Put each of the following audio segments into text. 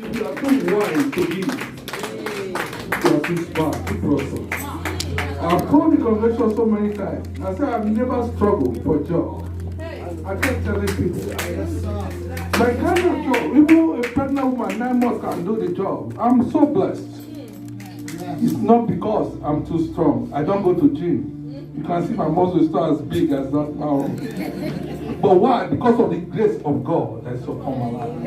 If you are too wise to give, you are too smart to prosper. I've told the congregation so many times. I said I've never struggled for a job. I kept telling people. My kind of job, even a pregnant woman, 9 months can do the job. I'm so blessed. It's not because I'm too strong. I don't go to gym. You can see my muscles still as big as that now. But why? Because of the grace of God that's upon my life.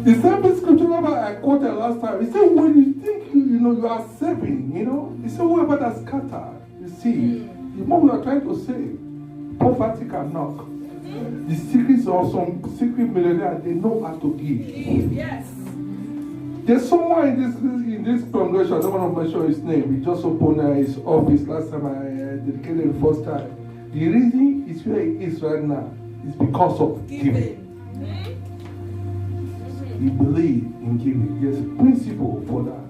The same scripture that I quoted last time, he said, when you think you are saving, he said, whoever that scatter the seed, the moment you are trying to save, poverty can knock. The secrets of some secret millionaires, they know how to give. Yes. There's someone in this congregation, I don't want to mention his name, he just opened his office last time I dedicated the first time. The reason he's where he is right now is because of giving. He believes in giving. There's a principle for that.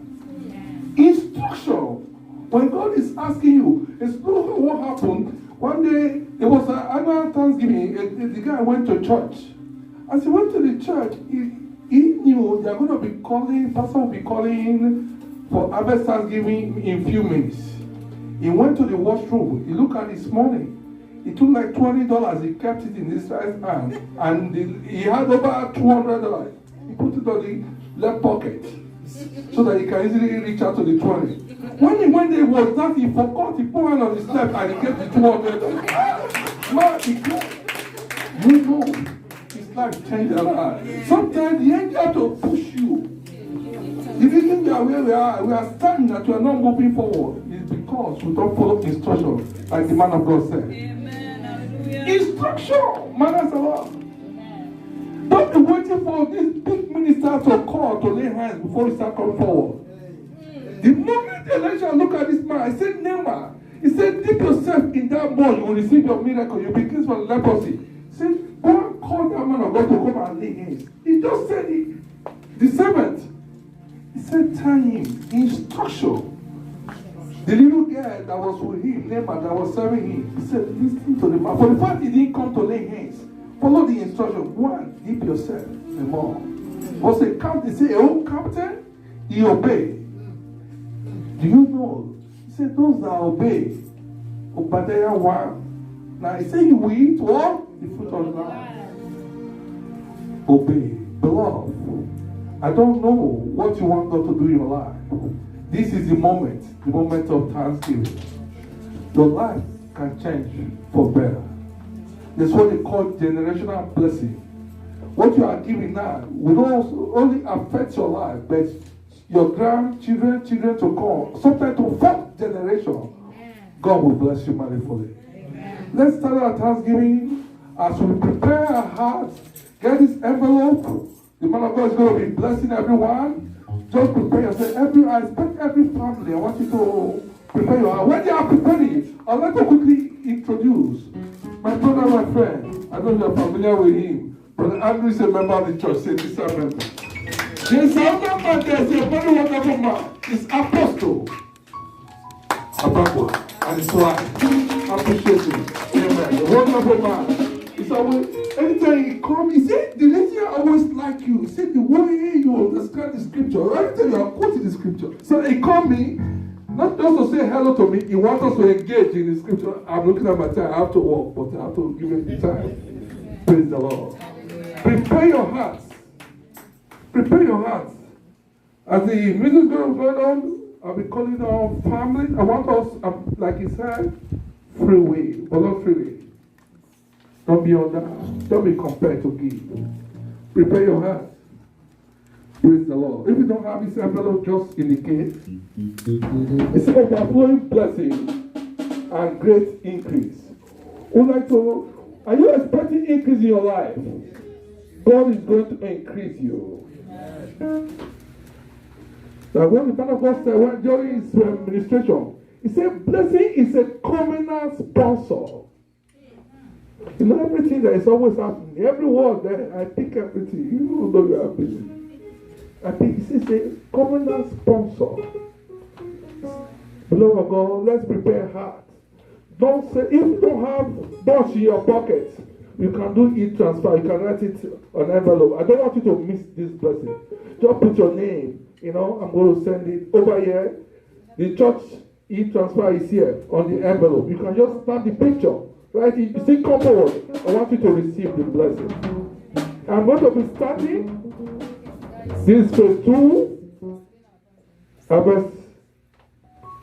Instruction. When God is asking you, it's not what happened. One day, there was an annual Thanksgiving. The guy went to church. As he went to the church, he knew they are going to be calling, pastor will be calling for harvest Thanksgiving in a few minutes. He went to the washroom. He looked at his money. He took like $20. He kept it in his right hand. And he had over $200. He put it on the left pocket so that he can easily reach out to the 20. When they was that, he forgot, he put hand on his left and he kept the $200. Man, he kept, his life changed a lot. Sometimes the angel have to push you. The reason we are where we are standing that we are not moving forward is because we don't follow instruction, like the man of God said. Amen. Instruction matters a lot. Don't be waiting for this big minister to call to lay hands before you start coming forward. The moment the election look at this man, I said, Neymar, he said, dip yourself in that bowl, you will receive your miracle, you'll be cleansed from leprosy. He said, go and call that man of God to come and lay hands. He just said it. The servant, he said, tell him, instruction. The little girl that was with him, Neymar, that was serving him, he said, listen to the man. For the fact he didn't come to lay hands, follow the instruction. One, dip yourself in more. Was a captain, say, oh, captain, he obeyed. Do you know? He said, those that obey, Obadiah 1. Now, he said, you will eat what? The fruit of the land. Obey. Beloved, I don't know what you want God to do in your life. This is the moment of thanksgiving. Your life can change for better. That's what they call generational blessing. What you are giving now will not only affect your life, but your grandchildren, children to come. Sometimes to fourth generation, God will bless you manifoldly. Let's start our Thanksgiving as we prepare our hearts. Get this envelope. The man of God is going to be blessing everyone. Just prepare yourself. I expect every family. I want you to prepare your heart. When you are preparing it, I'd like to quickly introduce my brother, my friend. I know you are familiar with him. Brother Andrew is a member of the church. Say this member. There's another man, there's a very wonderful man. It's Apostle. And his wife. Appreciate it. Amen. A wonderful man. It's always, anytime he comes, he said, the lady always like you. He said, the way you understand the scripture. Every time you are quoting the scripture. So he called me, not just to say hello to me, he wants us to engage in the scripture. I'm looking at my time, I have to walk, but I have to give him the time. Praise the Lord. Prepare your hearts. Prepare your hearts. As the music is going on, I'll be calling our family. I want us, like he said, free will, but not freely. Don't be on that. Don't be compared to give. Prepare your heart. Praise the Lord. If you don't have this envelope, just indicate. It's overflowing blessing and great increase. Are you expecting increase in your life? God is going to increase you. That when the man of God said during his administration, he said, blessing is a covenant sponsor. You know, everything that is always happening, every word that I pick everything, you don't know you are busy. I think it's a covenant sponsor. Beloved of God, let's prepare heart. Don't say, if you don't have much in your pocket, You can do e-transfer. You can write it on envelope. I don't want you to miss this blessing. Just put your name. I'm going to send it over here. The church e-transfer is here on the envelope. You can just stamp the picture. Right? You see, come forward. I want you to receive the blessing. I'm going to be starting this phase 2. Harvest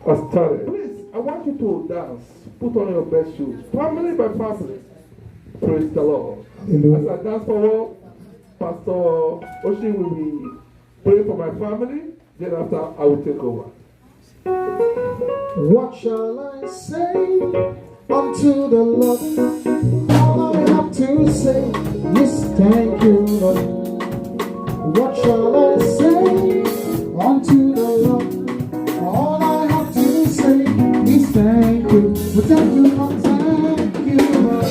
has started. Please, I want you to dance. Put on your best shoes. Family by family. Praise the Lord. As I dance forward, Pastor Oshi will be praying for my family. Then after, I will take over. What shall I say unto the Lord? All I have to say is thank you, Lord. What shall I say unto the Lord? All I have to say is thank you. Well, thank you, Lord. Thank you, Lord.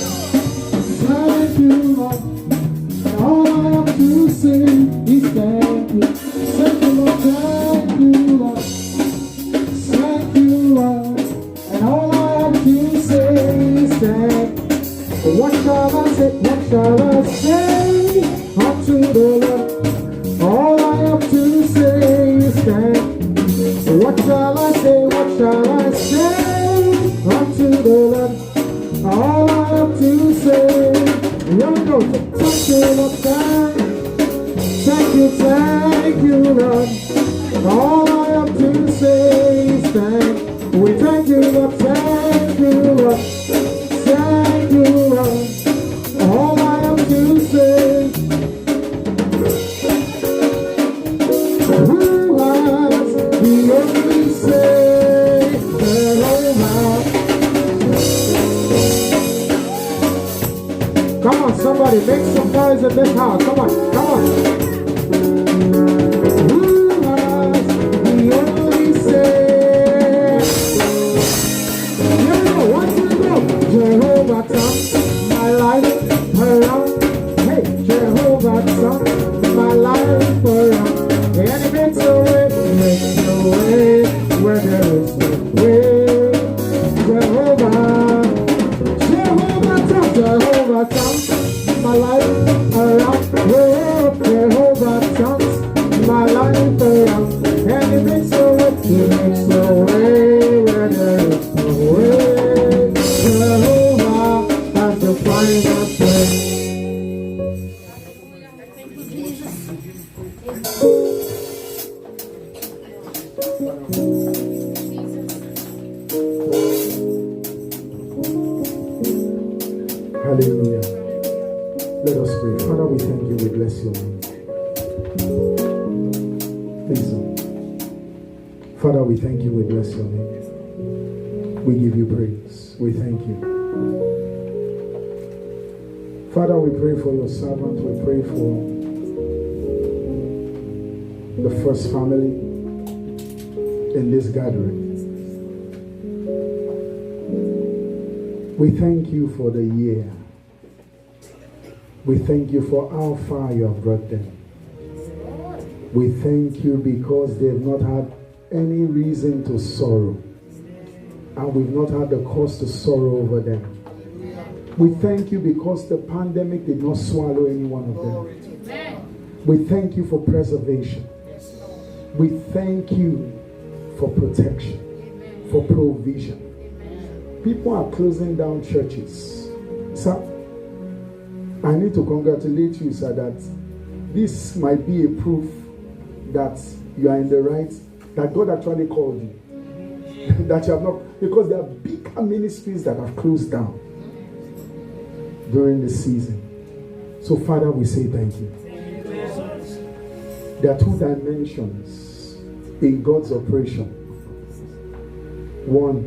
Thank you, Lord. And all I have to say is thank you. Thank you, Lord. Thank you, Lord. Thank you, Lord. And all I have to say is thank you. What shall I say? What shall I say unto the Lord? All I have to say is thank you. What shall I say? What shall I say unto the Lord? All I have to say, here we go. Thank you, Lord. Thank you, Lord. All I have to say is thank you. We thank you, Lord. Thank you, Lord. Thank you, Lord. All I have to say. Who has the only say? Come on, somebody, make some noise in this house. Come on, come on. Who has the only say? Here we go, 1, 2, go. Jehovah turns my life around. Hey, Jehovah turns my life around. And he makes a way where there is no way. Jehovah turns my life around. Oh, Jehovah turns my life around. And he makes a way where there is no way. Jehovah has the final say. Hallelujah. Let us pray. Father, we thank you. We bless your name. Please. Father, we thank you. We bless your name. We give you praise. We thank you. Father, we pray for your servant. We pray for the first family in this gathering. We thank you for the year. We thank you for how far you have brought them. We thank you because they've not had any reason to sorrow. And we've not had the cause to sorrow over them. We thank you because the pandemic did not swallow any one of them. We thank you for preservation. We thank you for protection, for provision. People are closing down churches. Sir, I need to congratulate you, sir, that this might be a proof that you are in the right, that God actually called you. That you have not, because there are bigger ministries that have closed down during the season. So, Father, we say thank you. There are 2 dimensions in God's operation. One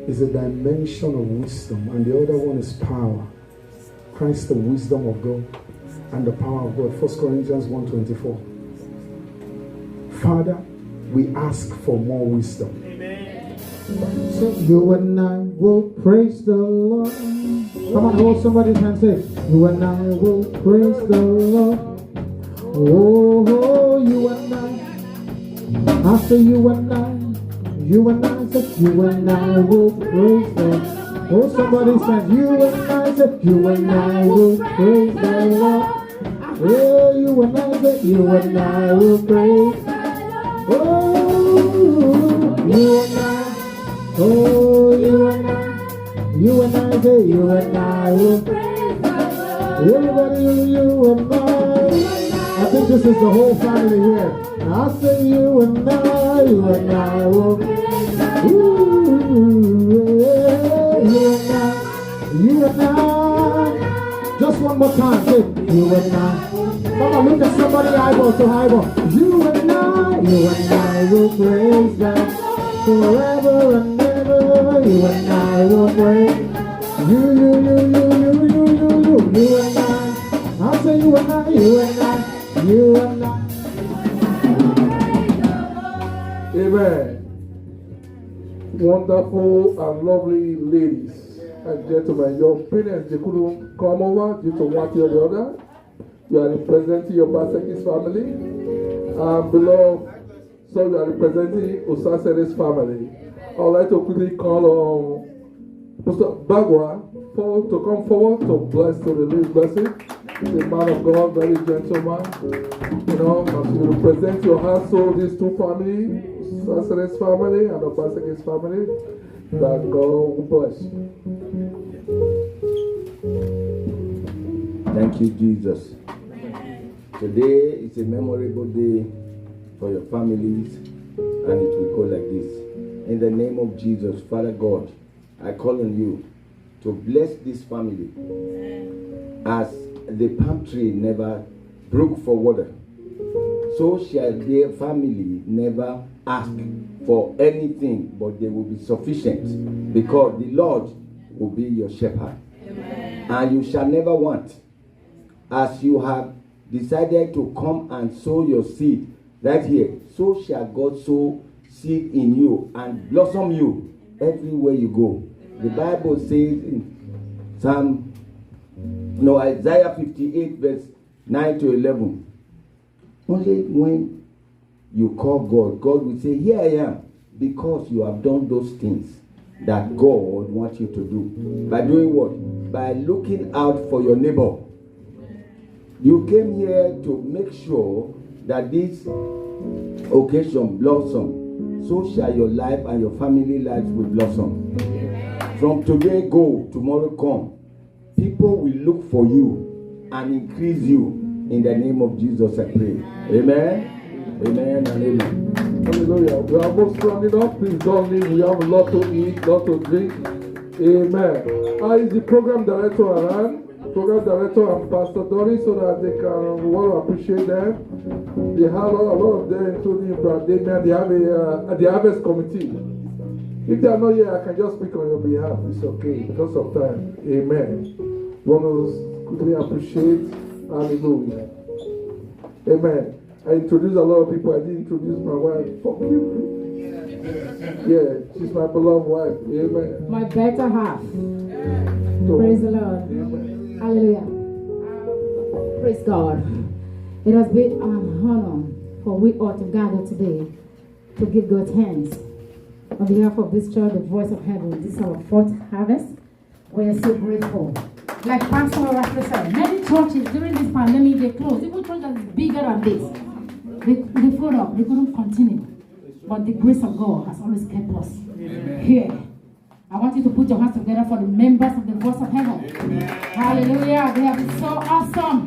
is a dimension of wisdom, and the other one is power. Christ, the wisdom of God and the power of God. 1 Corinthians 1:24. Father, we ask for more wisdom. Amen. So you and I will praise the Lord. Come on, hold somebody's hand, say, you and I will praise the Lord. Oh, you and I. After you and I said, you and I will praise the Lord. Oh, somebody said, you and I said, you and I will praise the Lord. Oh, you and I said, you and I will praise. Oh, you and I. Oh, you and I. You and I say, you and I will praise. Everybody, you and I think this is the whole family here. I say, you and I will praise. Ooh, you and I. Just one more time, say, you and I. Come on, look at somebody eyeball to eyeball. You and I will praise God forever and ever. You and I will praise. You and I. I'll say you and I, you and I, you and I. Amen. Wonderful and lovely ladies and gentlemen, your parents, they couldn't come over due to one thing or the other. You are representing your Basekis family. Below, so you are representing Osasere's family. I would like to quickly call on Pastor Bagua to come forward to bless, to release blessing. The man of God, very gentleman. You know, as you represent your household, these two families, Osasere's family and Obaseki's family, that God will bless you. Thank you, Jesus. Today is a memorable day for your families, and it will go like this. In the name of Jesus, Father God, I call on you to bless this family. As the palm tree never brook for water, so shall their family never ask for anything, but they will be sufficient, because the Lord will be your shepherd. Amen. And you shall never want. As you have decided to come and sow your seed right here, so shall God sow seed in you and blossom you everywhere you go. Amen. The Bible says in Isaiah 58 verse 9 to 11, only when you call God, God will say, here I am, because you have done those things that God wants you to do. By doing what? By looking out for your neighbor. You came here to make sure that this occasion blossom. So shall your life and your family lives will blossom. From today go, tomorrow come. People will look for you and increase you. In the name of Jesus I pray. Amen. Amen and amen. Hallelujah. We are almost rounding up. Please don't leave. We have a lot to eat, lot to drink. Amen. I is the program director around. Program director and Pastor Doris, so that they can, we want to appreciate them. They have a lot of them, including Brad Damian. They have the Harvest Committee. If they are not here, I can just speak on your behalf. It's okay, because of time. Amen. We want to quickly appreciate. Hallelujah. Amen. I introduced a lot of people. I didn't introduce my wife. Yeah, she's my beloved wife. Amen. My better half. So, praise the Lord. Amen. Hallelujah. Praise God. It has been an honor for we all to gather today to give God thanks. On behalf of this church, the Voice of Heaven, this is our fourth harvest. We are so grateful. Like Pastor Raphael said, many churches during this pandemic, they closed. Even churches that is bigger than this, they fold up. They couldn't continue. But the grace of God has always kept us here. I want you to put your hands together for the members of the Voice of Heaven. Amen. Hallelujah. They have been so awesome.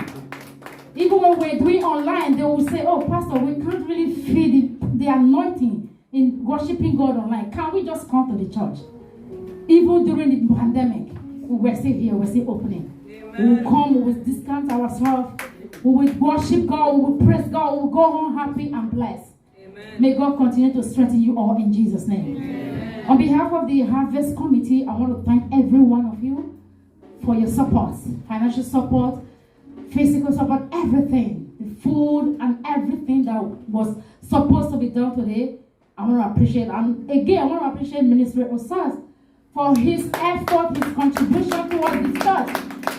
Even when we're doing online, they will say, oh, Pastor, we can't really feel the anointing in worshiping God online. Can we just come to the church? Even during the pandemic, we were still here, we're still opening. Amen. We will come, we will discount ourselves, we will worship God, we will praise God, we will go home happy and blessed. Amen. May God continue to strengthen you all in Jesus' name. Amen. On behalf of the Harvest Committee, I want to thank every one of you for your support, financial support, physical support, everything, the food and everything that was supposed to be done today. I want to appreciate, and again, I want to appreciate Minister Osas for his effort, his contribution towards the church.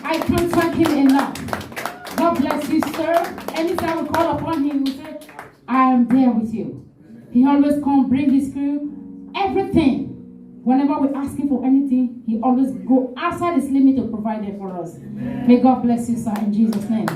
I can't thank him enough. God bless you, sir. Anytime we call upon him, he will say, I am there with you. He always come, bring his crew, everything Whenever we're asking for anything, he always go outside his limit to provide it for us. Amen. May God bless you, sir, in Jesus' name.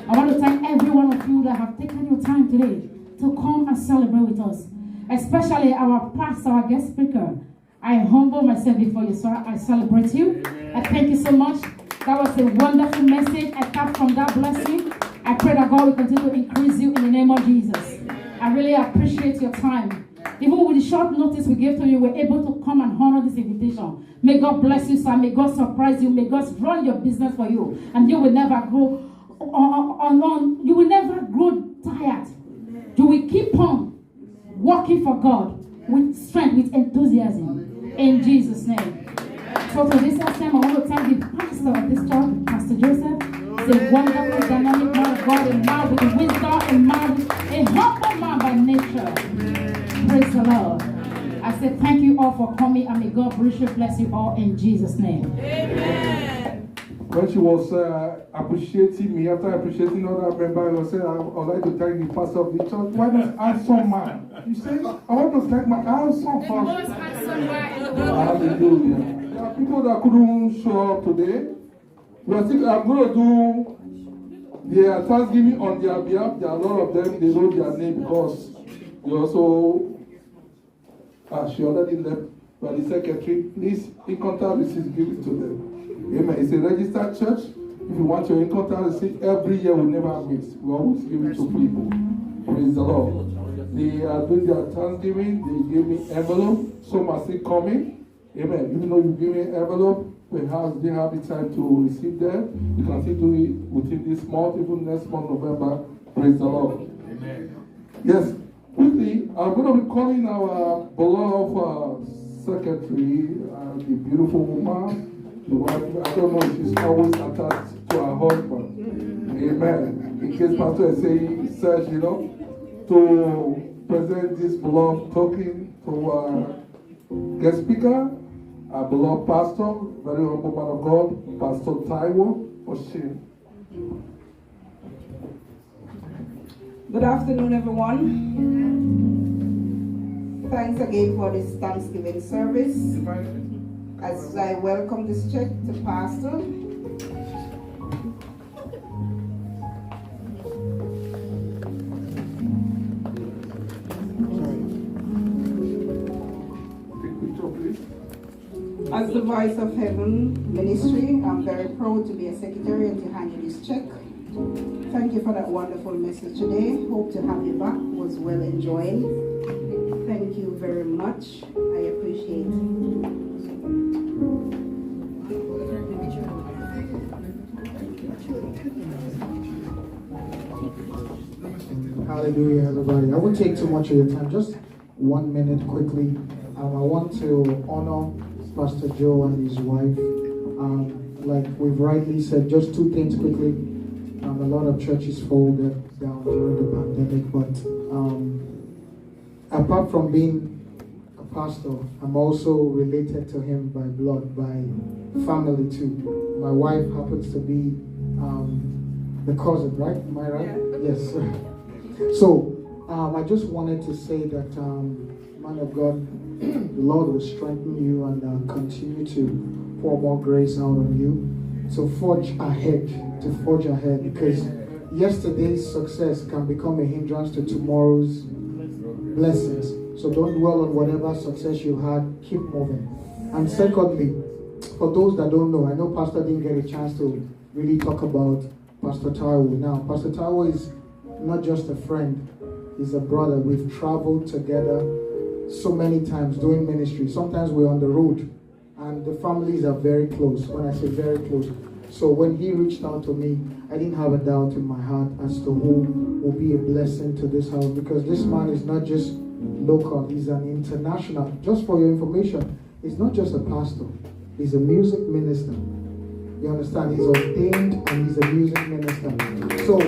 I want to thank every one of you that have taken your time today to come and celebrate with us. Especially our pastor, our guest speaker. I humble myself before you, sir. I celebrate you. I thank you so much. That was a wonderful message. I tap from that blessing. I pray that God will continue to increase you in the name of Jesus. I really appreciate your time. Even with the short notice we gave to you, we're able to come and honor this invitation. May God bless you, sir. May God surprise you. May God run your business for you. And you will never grow you will never grow tired. You will keep on working for God with strength, with enthusiasm. In Jesus' name. So for this last time, I want to thank the pastor of this church, Pastor Joseph. He's a wonderful, dynamic man of God, a man with wisdom, a humble man by nature. Praise the Lord. I say thank you all for coming, and may God richly bless you all in Jesus' name. Amen. When she was appreciating me, after appreciating other members, I said, I would like to thank the pastor of the church. Why not handsome man? You say, I want to thank my handsome pastor. Hallelujah. There are people that couldn't show up today. I'm going to do their Thanksgiving on their behalf. There are a lot of them, they wrote their name because they also, she already left by the secretary. Please, income tax receipt, give it to them. Amen. It's a registered church. If you want your income tax receipt, every year we never miss. We always give it to people. Praise the Lord. They are doing their Thanksgiving. They give me envelope. Some are still coming. Amen. Even though you give me envelope, perhaps they have the time to receive them. You can still do it within this month, even next month, November. Praise the Lord. Amen. Yes. Quickly, I'm going to be calling our beloved secretary, the beautiful woman. I don't know if she's always attached to her husband. Amen. In case Pastor is saying, says, to present this beloved token to our guest speaker, our beloved pastor, very humble man of God, Pastor Taiwo Oshin. Good afternoon, everyone. Thanks again for this Thanksgiving service. As I welcome this check to Pastor. As the Voice of Heaven Ministry, I'm very proud to be a secretary and to hand you this check. Thank you for that wonderful message today. Hope to have you back. It was well enjoyed. Thank you very much. I appreciate it. Hallelujah, everybody. I won't take too much of your time. Just 1 minute quickly. I want to honor Pastor Joe and his wife. Like we've rightly said, just 2 things quickly. A lot of churches folded down during the pandemic, but apart from being a pastor, I'm also related to him by blood, by family too. My wife happens to be the cousin, right? Am I right? Yeah. Yes. So I just wanted to say that, man of God, the Lord will strengthen you and continue to pour more grace out on you to forge ahead, because yesterday's success can become a hindrance to tomorrow's blessings. So don't dwell on whatever success you had, keep moving. And secondly, for those that don't know, I know Pastor didn't get a chance to really talk about Pastor Taiwo. Now, Pastor Taiwo is not just a friend, he's a brother. We've traveled together so many times doing ministry. Sometimes we're on the road and the families are very close. When I say very close, so when he reached out to me, I didn't have a doubt in my heart as to who will be a blessing to this house, because this man is not just local, he's an international. Just for your information, he's not just a pastor, he's a music minister. You understand? He's ordained and he's a music minister. So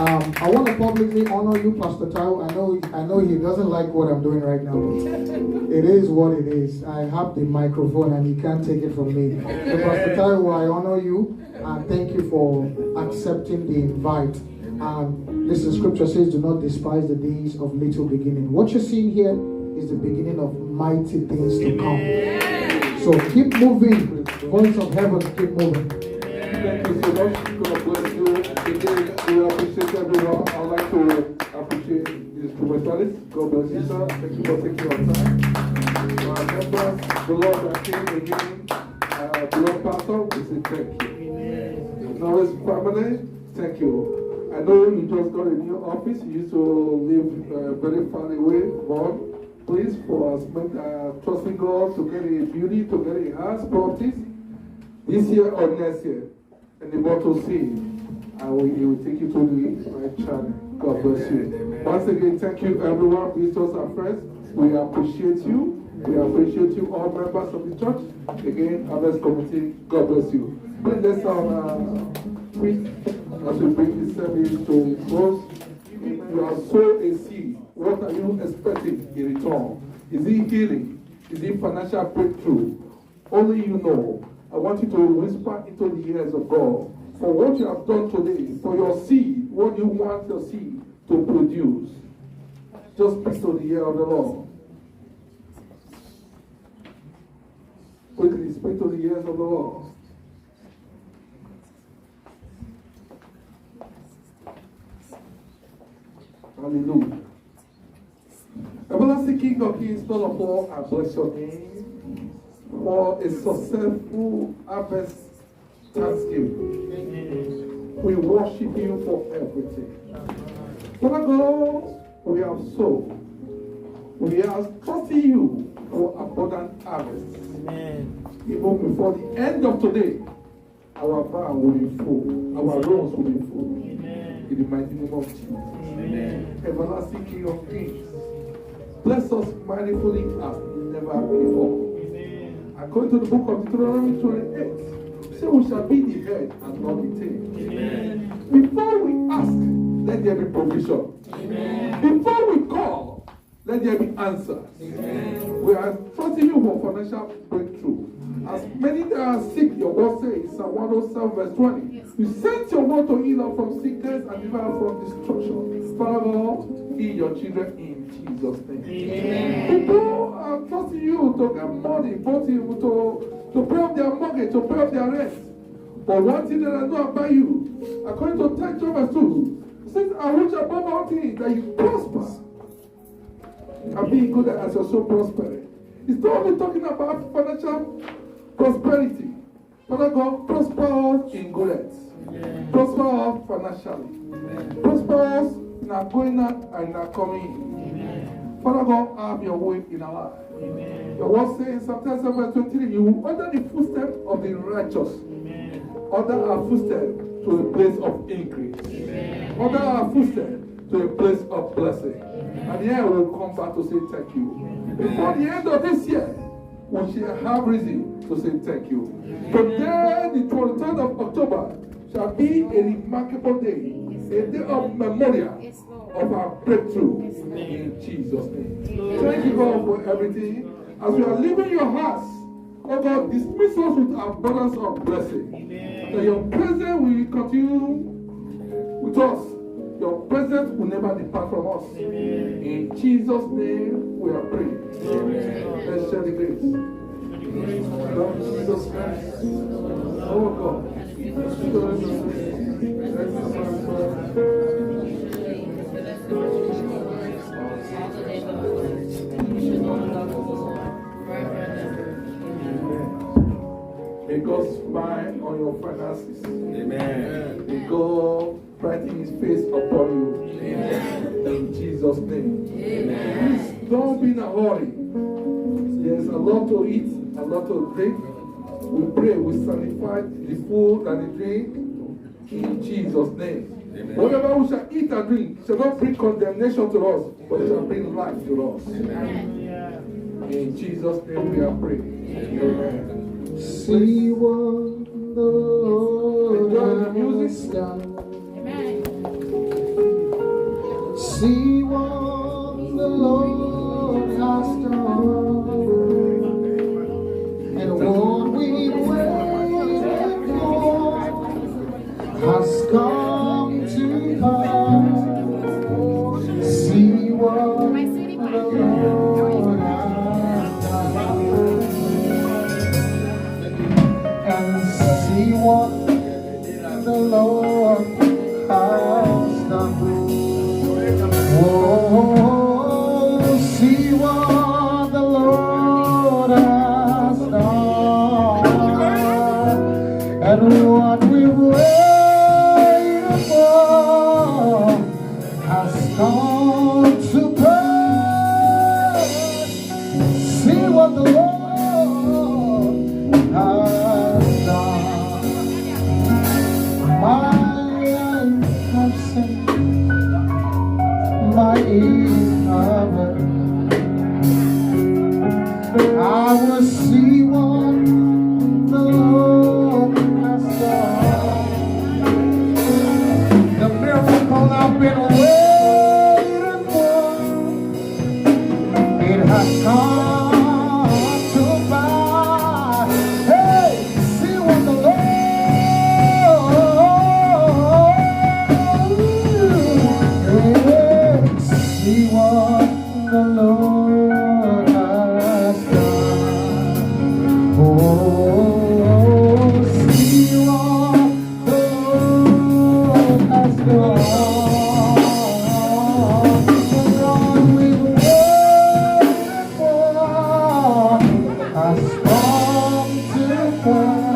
I want to publicly honor you, Pastor Tao. I know he doesn't like what I'm doing right now, but it is what it is. I have the microphone and he can't take it from me. So Pastor Tao, I honor you and thank you for accepting the invite. Listen, scripture says, do not despise the days of little beginning. What you're seeing here is the beginning of mighty things to come. So keep moving. Voice of heaven, keep moving. Thank you so much. God bless you. Again, we appreciate everyone. I'd like to appreciate the instrumentalists. God bless you, sir. Thank you for taking your time. Our members, the Lord that came again, the Lord Pastor, we say thank you. Now it's permanent. Thank you. I know you just got a new office. You used to live very far away. But please, for us, trusting God to get a beauty, to get a house, properties, this year or next year, and the motto see, and he will take you to the right channel. God bless you. Once again, thank you everyone, visitors and friends. We appreciate you. We appreciate you, all members of the church. Again, Harvest Committee, God bless you. Please let's quick as we bring this service to close. You are sowing a seed. What are you expecting in return? Is it healing? Is it financial breakthrough? Only you know. I want you to whisper into the ears of God for what you have done today, for your seed, what you want your seed to produce. Just speak to the ear of the Lord. Quickly speak to the ears of the Lord. Hallelujah. Everlasting King of Kings, Lord of all, I bless your name for a successful harvest Thanksgiving. We worship you for everything. Father God, we have sown. We are trusting you for abundant harvest. Even before the end of today, our barn will be full, our roads will be full. In the mighty name of Jesus. Everlasting King of Kings, bless us mightily as never before. According to the book of Deuteronomy 28, say we shall be the head and not the tail. Before we ask, let there be provision. Before we call, let there be answers. We are trusting you for financial breakthrough. As many that are sick, your word says, Psalm 107 verse 20, you sent your word to heal us from sickness and deliver us from destruction. Father Lord, heal your children in Jesus' name. People are trusting you to get money, both to pay off their mortgage, to pay off their rent. But one thing that I know about you, according to 10 verse 2, it says, I wish above all things that you prosper and be good as your soul prosperous. It's not only talking about financial prosperity. Father God, prosper us in goodness. Prosper us financially. Prosper us in our going out and in our coming in. Father God, have your way in our life. Your word says in Psalm 7:23, you will order the footsteps of the righteous. Order our footsteps to a place of increase. Order our footsteps to a place of blessing. And here we will come back to say thank you. Before the end of this year, we shall have reason to say thank you. Today, the 23rd of October, shall be a remarkable day, a day of memorial of our breakthrough in Jesus' name. Thank you, God, for everything. As we are leaving your house, oh God, dismiss us with abundance of blessing. That your presence will continue with us. Your presence will never depart from us. In Jesus' name, we are praying. Let's share the grace. Lord Jesus Christ, oh God, may God smile on your finances. Amen. May God brighten his face upon you. Amen. In Jesus' name. Amen. Please don't be in a hurry. There's a lot to eat, a lot to drink. We pray, we sanctify the food and the drink in Jesus' name. Amen. Whatever we shall eat and drink shall not bring condemnation to us, but it shall bring life to us. Amen. In Jesus' name we are praying. Amen. See what the Lord has done. See what the Lord has done. And what we waited for has come to pass. See what the Lord come to pass. See what the Lord has done. My eyes have seen, my ears have heard. I will see what the Lord has done. The miracle I've been waiting for, it has come to pass. Hey, see what the Lord, hey, see what the Lord has done. Oh, see what the Lord has done. The Lord we wait for has come to pass.